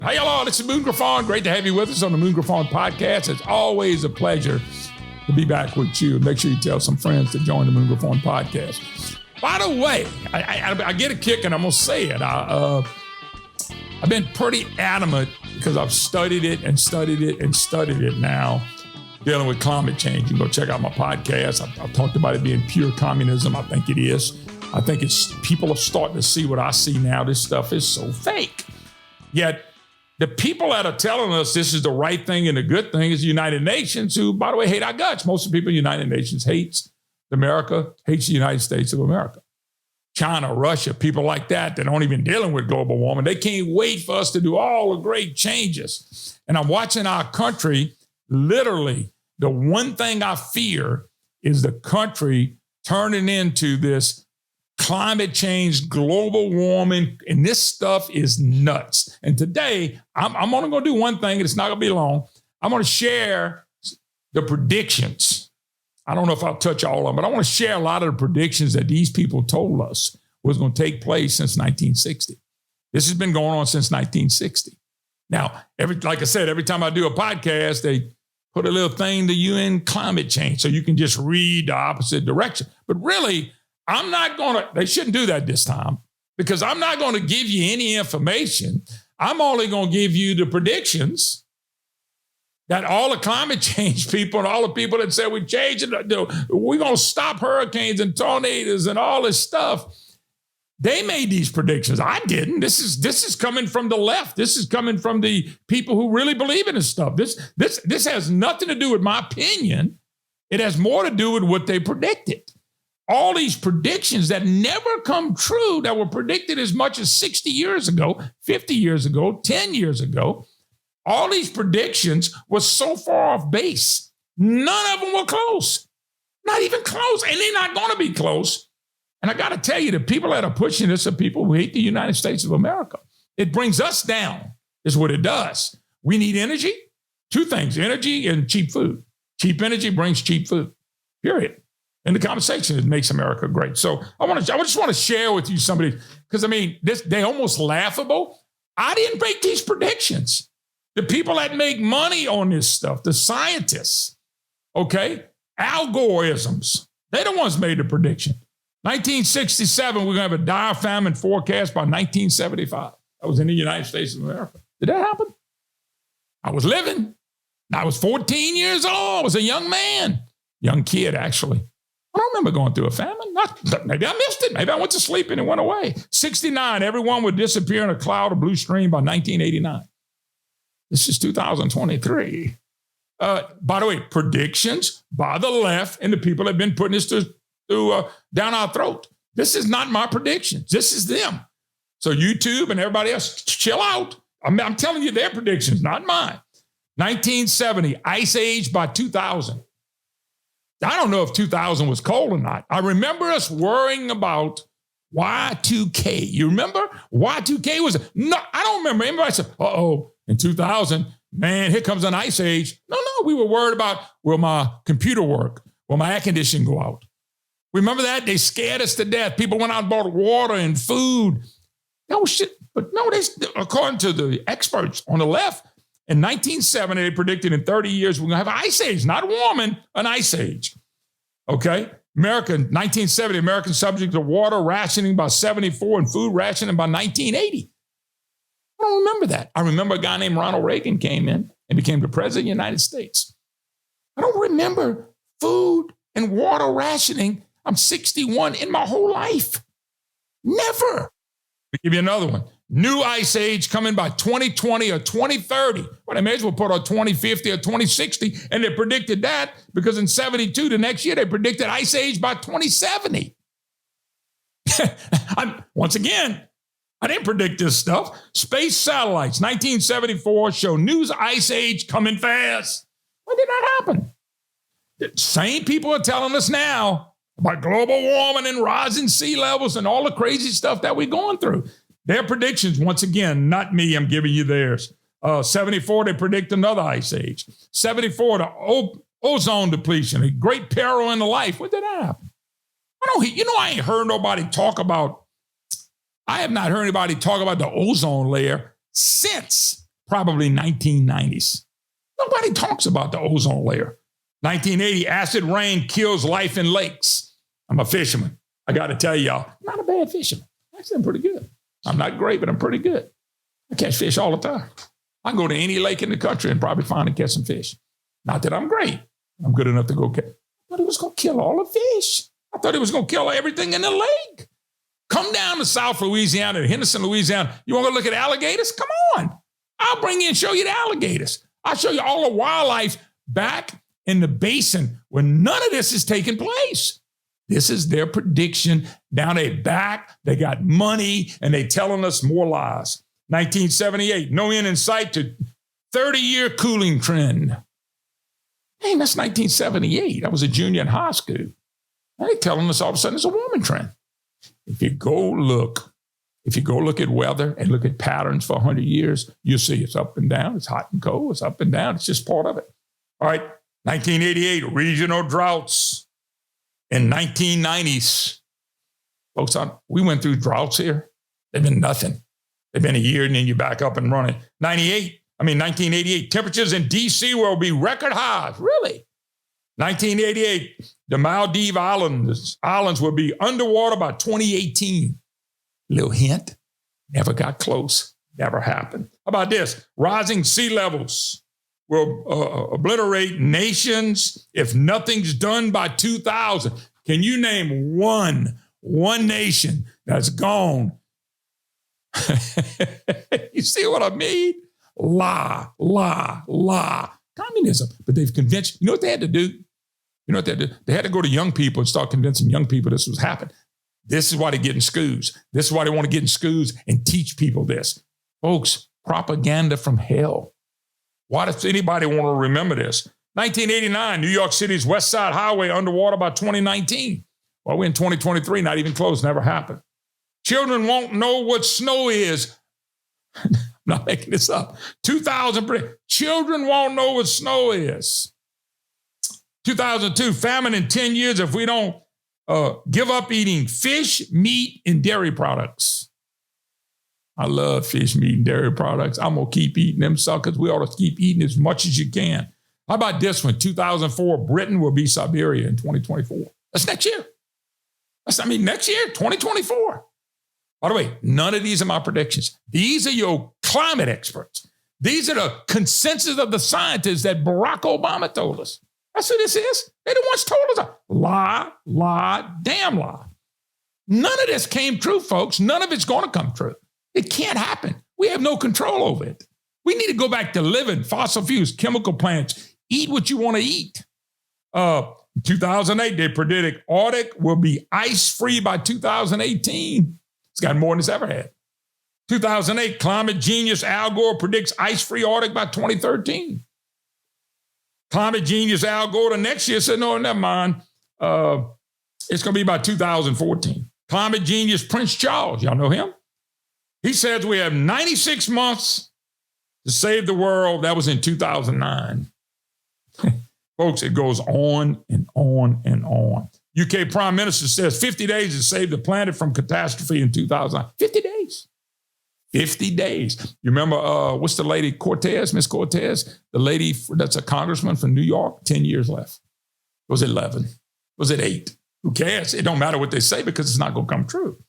Hey, hello, this is Moon Griffon. Great to have you with us on the Moon Griffon podcast. It's always a pleasure to be back with you. Make sure you tell some friends to join the Moon Griffon podcast. By the way, I get a kick, and I'm going to say it. I've been pretty adamant because I've studied it now, dealing with climate change. You can go check out my podcast. I've talked about it being pure communism. I think it is. I think it's people are starting to see what I see now. This stuff is so fake. Yet, the people that are telling us this is the right thing and the good thing is the United Nations, who, by the way, hate our guts. Most of the people in the United Nations hates America, hates the United States of America. China, Russia, people like that aren't even dealing with global warming. They can't wait for us to do all the great changes. And I'm watching our country, literally, the one thing I fear is the country turning into this climate change, global warming, and this stuff is nuts. And today, I'm only going to do one thing, and it's not going to be long. I'm going to share the predictions. I don't know if I'll touch all of them, but I want to share a lot of the predictions that these people told us was going to take place since 1960. This has been going on since 1960. Now, like I said, every time I do a podcast, they put a little thing to UN climate change so you can just read the opposite direction. But really, they shouldn't do that this time because I'm not going to give you any information. I'm only going to give you the predictions that all the climate change people and all the people that said we're changing, we're going to stop hurricanes and tornadoes and all this stuff. They made these predictions. I didn't. This is coming from the left. This is coming from the people who really believe in this stuff. This has nothing to do with my opinion. It has more to do with what they predicted. All these predictions that never come true, that were predicted as much as 60 years ago, 50 years ago, 10 years ago, all these predictions were so far off base. None of them were close. Not even close. And they're not going to be close. And I got to tell you, the people that are pushing this are people who hate the United States of America. It brings us down, is what it does. We need energy. Two things, energy and cheap food. Cheap energy brings cheap food, period. And the conversation, it makes America great. So I just want to share with you somebody, because they almost laughable. I didn't make these predictions. The people that make money on this stuff, the scientists, okay, algorithms, they're the ones made the prediction. 1967, we're going to have a dire famine forecast by 1975. That was in the United States of America. Did that happen? I was living. I was 14 years old. I was a young man, young kid, actually. I don't remember going through a famine. Maybe I missed it. Maybe I went to sleep and it went away. 69, everyone would disappear in a cloud of blue stream by 1989. This is 2023. By the way, predictions by the left and the people that have been putting this down our throat. This is not my predictions. This is them. So YouTube and everybody else, chill out. I'm telling you their predictions, not mine. 1970, ice age by 2000. I don't know if 2000 was cold or not. I remember us worrying about Y2K. You remember? Y2K was, no, I don't remember. Everybody said, in 2000, man, here comes an ice age. No, we were worried about, will my computer work? Will my air conditioning go out? Remember that? They scared us to death. People went out and bought water and food. That was shit. But no, according to the experts on the left, in 1970, they predicted in 30 years, we're going to have an ice age, not warming, an ice age. Okay? 1970, American subject to water rationing by 74 and food rationing by 1980. I don't remember that. I remember a guy named Ronald Reagan came in and became the president of the United States. I don't remember food and water rationing. I'm 61 in my whole life. Never. I'll give you another one. New ice age coming by 2020 or 2030. Well, they may as well put on 2050 or 2060. And they predicted that because in 72, the next year, they predicted ice age by 2070. Once again, I didn't predict this stuff. Space satellites, 1974, show new ice age coming fast. When did that happen? The same people are telling us now about global warming and rising sea levels and all the crazy stuff that we're going through. Their predictions, once again, not me, I'm giving you theirs. 74, they predict another ice age. 74, the ozone depletion, a great peril in the life. When did that happen? I ain't heard nobody talk about, I have not heard anybody talk about the ozone layer since probably 1990s. Nobody talks about the ozone layer. 1980, acid rain kills life in lakes. I'm a fisherman. I got to tell y'all, I'm not a bad fisherman. Actually, I'm pretty good. I'm not great, but I'm pretty good. I catch fish all the time. I can go to any lake in the country and probably find and catch some fish. Not that I'm great. I'm good enough to go catch. But it was going to kill all the fish. I thought it was going to kill everything in the lake. Come down to South Louisiana, to Henderson, Louisiana. You want to look at alligators? Come on. I'll bring you and show you the alligators. I'll show you all the wildlife back in the basin where none of this is taking place. This is their prediction. Now they back, they got money, and they telling us more lies. 1978, no end in sight to 30-year cooling trend. Hey, that's 1978. I was a junior in high school. Now they're telling us all of a sudden it's a warming trend. If you go look at weather and look at patterns for 100 years, you'll see it's up and down. It's hot and cold. It's up and down. It's just part of it. All right, 1988, regional droughts in 1990s. Folks, we went through droughts here. They've been nothing. They've been a year and then you're back up and running. 1988, temperatures in D.C. will be record highs. Really? 1988, the Maldives Islands will be underwater by 2018. Little hint, never got close, never happened. How about this? Rising sea levels will obliterate nations if nothing's done by 2000. Can you name one nation that's gone? You see what I mean? Lie. Communism. But they've convinced, you know what they had to do? They had to go to young people and start convincing young people this was happening. This is why they get in schools. This is why they want to get in schools and teach people this. Folks, propaganda from hell. Why does anybody want to remember this? 1989, New York City's West Side Highway underwater by 2019. Well, we're in 2023, not even close, never happened. Children won't know what snow is. I'm not making this up. 2000, children won't know what snow is. 2002, famine in 10 years if we don't give up eating fish, meat, and dairy products. I love fish, meat, and dairy products. I'm going to keep eating them suckers. We ought to keep eating as much as you can. How about this one? 2004, Britain will be Siberia in 2024. That's next year. Next year, 2024. By the way, none of these are my predictions. These are your climate experts. These are the consensus of the scientists that Barack Obama told us. That's who this is. They're the ones told us. Lie, damn lie. None of this came true, folks. None of it's going to come true. It can't happen. We have no control over it. We need to go back to living fossil fuels, chemical plants. Eat what you want to eat. 2008, they predicted Arctic will be ice-free by 2018. It's got more than it's ever had. 2008, climate genius Al Gore predicts ice-free Arctic by 2013. Climate genius Al Gore the next year said, no, never mind. It's going to be by 2014. Climate genius Prince Charles, y'all know him? He says we have 96 months to save the world. That was in 2009. Folks, it goes on and on and on. UK Prime Minister says 50 days to save the planet from catastrophe in 2009. 50 days. 50 days. You remember, what's the lady, Cortez, Miss Cortez? The lady that's a congressman from New York, 10 years left. Was it 11? Was it 8? Who cares? It don't matter what they say because it's not going to come true.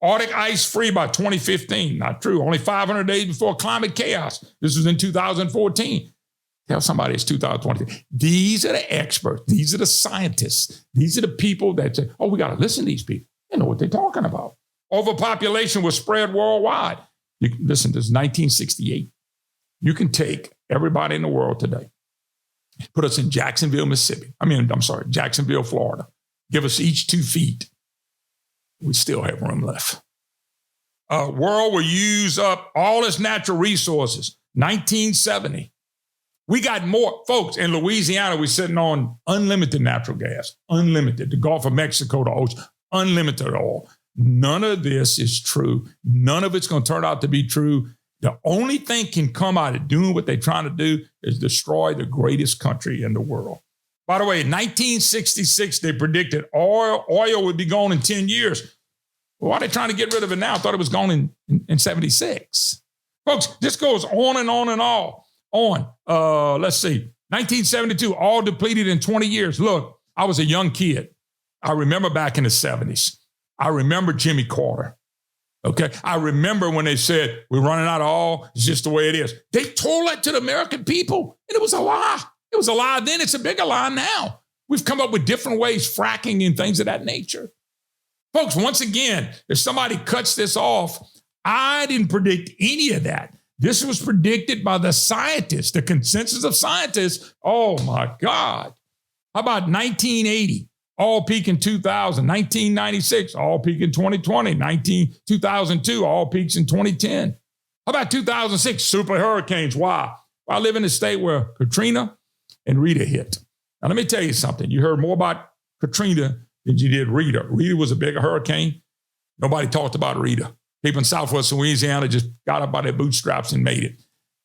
Arctic ice free by 2015. Not true. Only 500 days before climate chaos. This was in 2014. Tell somebody it's 2020. These are the experts. These are the scientists. These are the people that say, oh, we got to listen to these people. They know what they're talking about. Overpopulation was spread worldwide. Listen, this is 1968. You can take everybody in the world today, put us in Jacksonville, Jacksonville, Florida. Give us each 2 feet. We still have room left. World will use up all its natural resources. 1970. We got more. Folks, in Louisiana, we're sitting on unlimited natural gas. Unlimited. The Gulf of Mexico, the ocean. Unlimited oil. None of this is true. None of it's going to turn out to be true. The only thing can come out of doing what they're trying to do is destroy the greatest country in the world. By the way, in 1966, they predicted oil would be gone in 10 years. Why are they trying to get rid of it now? I thought it was gone in 76. Folks, this goes on and on and on. Let's see. 1972, all depleted in 20 years. Look, I was a young kid. I remember back in the 70s. I remember Jimmy Carter. Okay. I remember when they said, we're running out of oil. It's just the way it is. They told that to the American people, and it was a lie. It was a lie then. It's a bigger lie now. We've come up with different ways, fracking and things of that nature. Folks, once again, if somebody cuts this off, I didn't predict any of that. This was predicted by the scientists, the consensus of scientists. Oh, my God. How about 1980? All peak in 2000, 1996, all peak in 2020, 2002, all peaks in 2010. How about 2006, super hurricanes? Why? Well, I live in a state where Katrina and Rita hit. Now, let me tell you something. You heard more about Katrina than you did Rita. Rita was a bigger hurricane. Nobody talked about Rita. People in Southwest Louisiana just got up by their bootstraps and made it.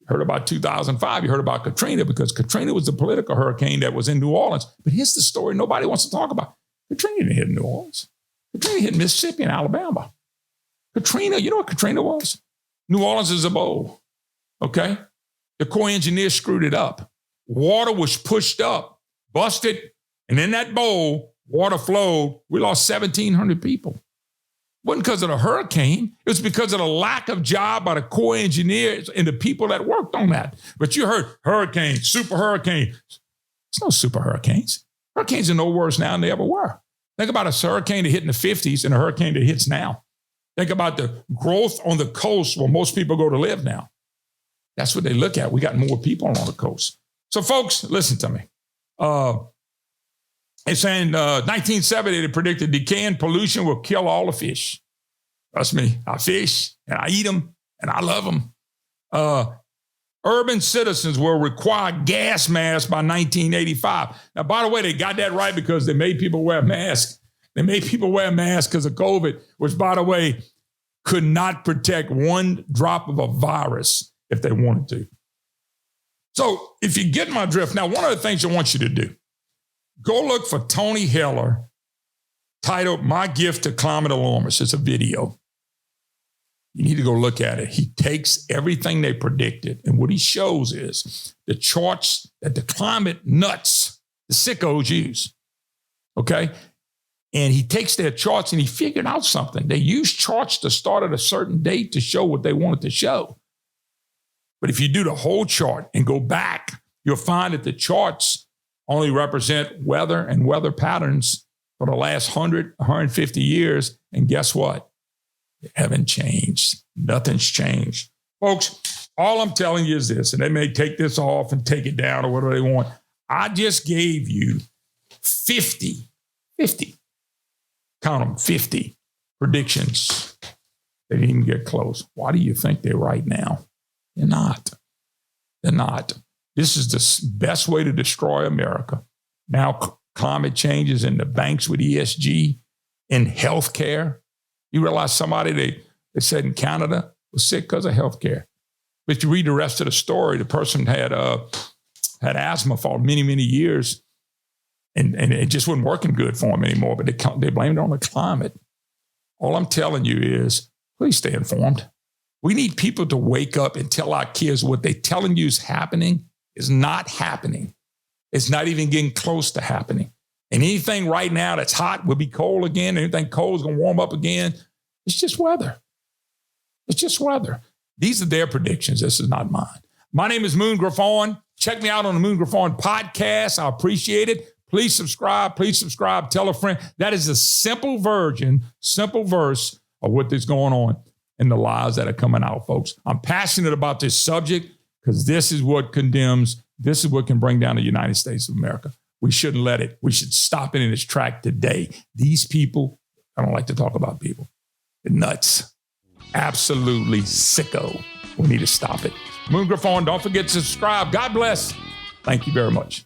You heard about 2005. You heard about Katrina because Katrina was the political hurricane that was in New Orleans. But here's the story nobody wants to talk about. Katrina didn't hit New Orleans. Katrina hit Mississippi and Alabama. Katrina, you know what Katrina was? New Orleans is a bowl, okay? The Corps engineers screwed it up. Water was pushed up, busted, and in that bowl, water flowed. We lost 1,700 people. It wasn't because of the hurricane. It was because of the lack of job by the Corps engineers and the people that worked on that. But you heard hurricane, super hurricane. There's no super hurricanes. Hurricanes are no worse now than they ever were. Think about a hurricane that hit in the 50s and a hurricane that hits now. Think about the growth on the coast where most people go to live now. That's what they look at. We got more people on the coast. So, folks, listen to me. It's saying 1970, they predicted decay and pollution will kill all the fish. Trust me, I fish and I eat them and I love them. Urban citizens will require gas masks by 1985. Now, by the way, they got that right because they made people wear masks. They made people wear masks because of COVID, which, by the way, could not protect one drop of a virus if they wanted to. So if you get my drift, now, one of the things I want you to do, go look for Tony Heller, titled My Gift to Climate Alarmists. It's a video. You need to go look at it. He takes everything they predicted, and what he shows is the charts that the climate nuts, the sickos use, okay? And he takes their charts and he figured out something. They use charts to start at a certain date to show what they wanted to show. But if you do the whole chart and go back, you'll find that the charts only represent weather and weather patterns for the last 100, 150 years. And guess what? They haven't changed. Nothing's changed. Folks, all I'm telling you is this, and they may take this off and take it down or whatever they want. I just gave you 50, count them, 50 predictions. They didn't even get close. Why do you think they're right now? They're not. They're not. This is the best way to destroy America. Now, climate change is in the banks with ESG, in healthcare. You realize somebody they said in Canada was sick because of healthcare. But if you read the rest of the story, the person had asthma for many, many years, and it just wasn't working good for him anymore. But they blamed it on the climate. All I'm telling you is, please stay informed. We need people to wake up and tell our kids what they're telling you is happening is not happening. It's not even getting close to happening. And anything right now that's hot will be cold again. Anything cold is going to warm up again. It's just weather. It's just weather. These are their predictions. This is not mine. My name is Moon Griffon. Check me out on the Moon Griffon podcast. I appreciate it. Please subscribe. Please subscribe. Tell a friend. That is a simple verse of what is going on in the lies that are coming out, folks. I'm passionate about this subject because this is what condemns. This is what can bring down the United States of America. We shouldn't let it. We should stop it in its track today. These people, I don't like to talk about people. They're nuts. Absolutely sicko. We need to stop it. Moon Griffon, don't forget to subscribe. God bless. Thank you very much.